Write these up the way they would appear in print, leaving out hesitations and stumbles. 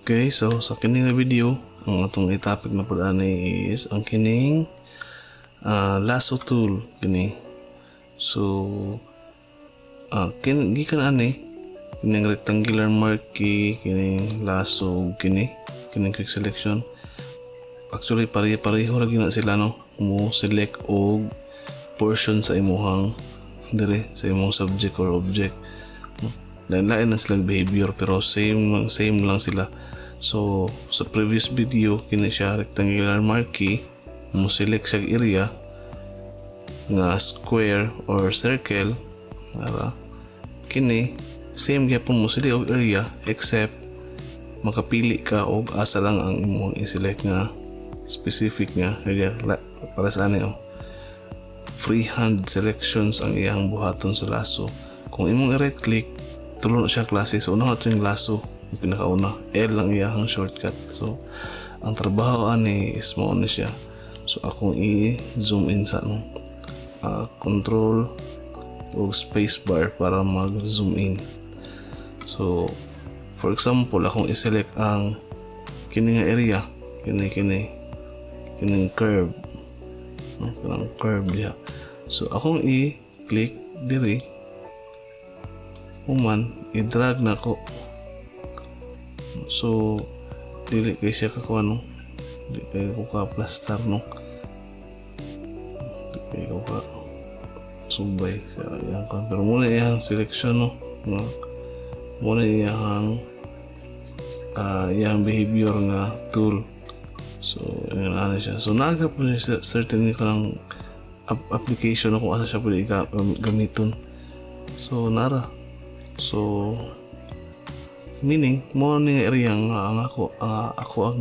Okay, so sa kining nga video, ang atong topic na pud ani is ang kining lasso tool kini. So gikan ani kining rectangular marquee, kining lasso, kining quick selection. Actually pareho ra gina sila no. Mo select og portion sa imuhang dire sa imong subject or object. Lain-lain na silang behavior pero same lang sila. So sa previous video kini siya rectangular marquee, mo select siya area nga square or circle para kini same gyapon mo select og area except makapili ka og asa lang ang imong i-select nga specific nga area para sa ani freehand selections ang iyang buhaton sa lasso. Kung imong i-right click tulo na siya klase. So una nga yung lasso yung pinakauna, L lang iyang shortcut. So ang trabaho ani is mo na siya. So akong i-zoom in sa control o space bar para mag-zoom in. So for example akong i-select ang kini nga area, kining curve, kanang curve diha. So akong i-click diri human i-drag na ko. So dili kay siya kakuha no, dili kay ko ka plaster no, dili kay ko ka subay sa iyang kan. Pero muna iyang selection no, muna iyang behavior nga tool. So yun ano siya. So naga po siya certain kanang application no, kung asa siya pwede gamiton. So nara. So meaning mo ning area nga ako ang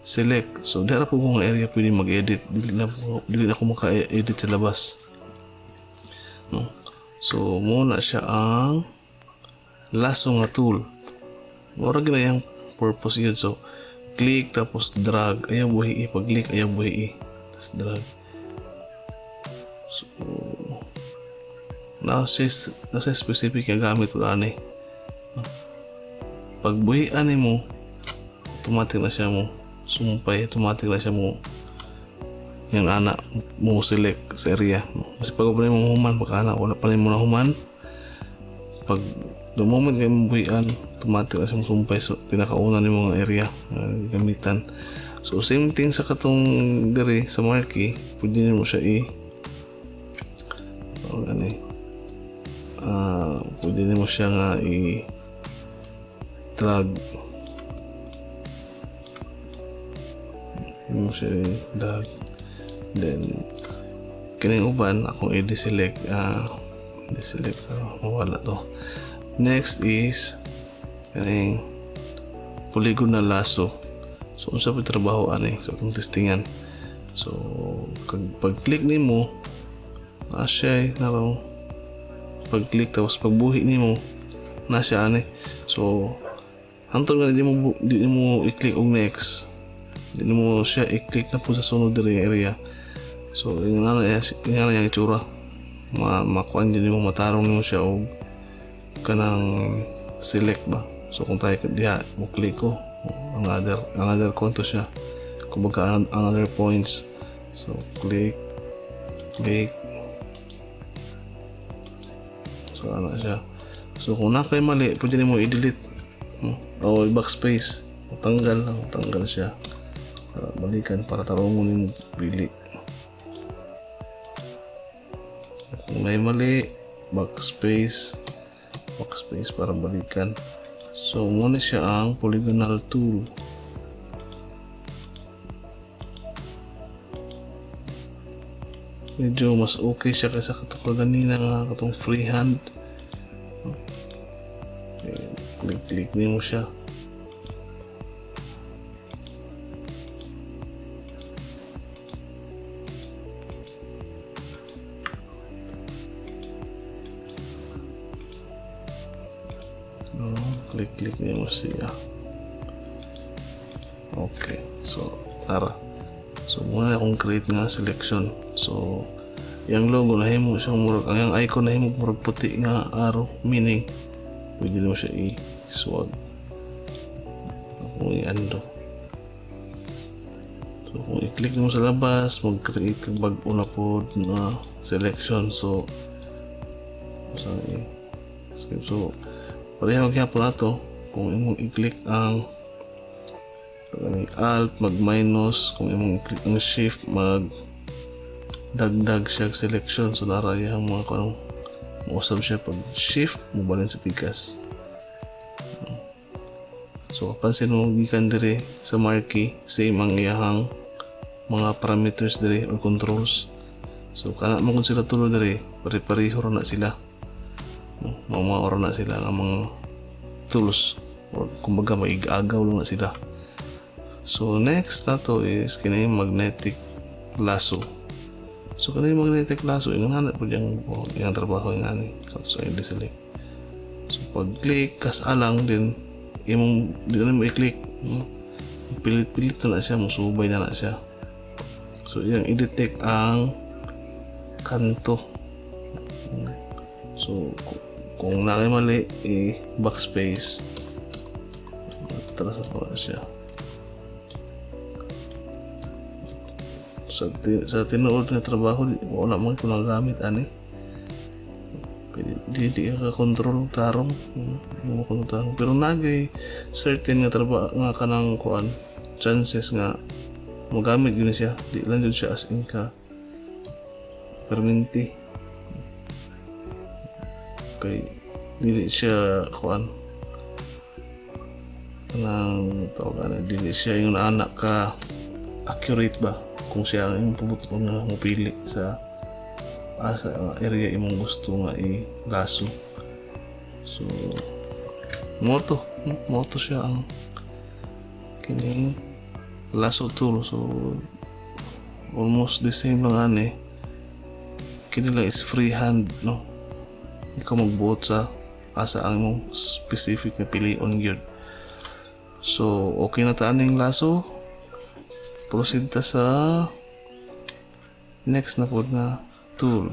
select. So dara po kung area pwede mag-edit, dili na ako maka-edit sa labas no. So mo na siya ang lasso nga tool, mura gina yang purpose yun. So click tapos drag, ayaw buhi pag click ayaw buhi tapos drag. So nasa specific yung gamit ko ani. Pag buhian mo, automatic na siya mo sumpay, automatic na siya mo yung anak mo select sa area. Kasi pag wala mo human, baka anak wala pa rin mo na human, pag the moment kayo mo buhian, automatic na siya mo sumpay. So pinakauna ni mga area gamitan. So same thing sa katong diri sa marquee, pwede mo siya pwede mo siya nga i-drag then kining uban akong i-deselect mawala to. Next is kining polygonal lasso. So unsa pa trabaho ani, so itong testingan. So pag click nimo siya pag click tapos pagbuhi nimo na siya ani. So hantod nga di mo i-click og next, di mo siya i-click na po sa sunod diri area. So yung yung itsura makuan din mo, matarong nimo siya og kanang select ba. So kung tayo diha mo click ko another konto siya, kumbaga another points. So click so ano siya. So kung nakay mali pwede mo i-delete o backspace, tanggal siya para balikan, para tarungon mo pili. Kung may mali backspace para balikan. So muna siya ang polygonal tool. Medyo mas okay siya kaysa katong ganina nga katong freehand. Click mo siya. Click mo siya. Okay. So tara. So muna akong create nga selection. So yung logo na himo siya murag, ang icon na himo murag puti nga arrow, meaning pwede mo siya i-swag. kung i-undo. So kung i-click mo sa labas, mag-create kang bag-o na po na selection. So pareho gyapon nato kung imong i-click ang alt, mag-minus, kung imong i-click ang shift, mag-dagdag siya selection. So naraya ang mga kanong mausab siya pag shift mo balin sa pikas. So kapansin mo gikan dire sa marquee, same ang iyahang mga parameters dire or controls. So kana mo kung sila tulo dire, pare-pareho ra na sila. Mga ora na sila ng mga tools, or kumbaga maig-agaw lang na sila. So next nato is kini magnetic lasso. So kani magnetic lasso ingana po yang trabaho ingani sa i-select. So pag click kas alang din imong di na mo i-click, pilit-pilit na siya, musubay na siya. So yung i-detect ang kanto. So kung mali, backspace, atras ako na siya. Sa tinuod na trabaho, wala mo ito nagamit ani. Di ka control tarong, pero nagay certain nga trabaho nga kanang kuan chances nga magamit yun siya, di lang yun siya as in ka perminti. Okay, dili siya kuan kanang tawag dili siya yung anak ka accurate ba kung siya ang pubuto nga mupili sa area imong gusto nga i-lasso. So moto siya ang kining lasso tool. So almost the same lang ani, kini lang is freehand, no? Ikaw magbuot sa asa ang imong specific na pilion gyud. So okay na ta aning lasso, proceed ta sa next na pod na tool.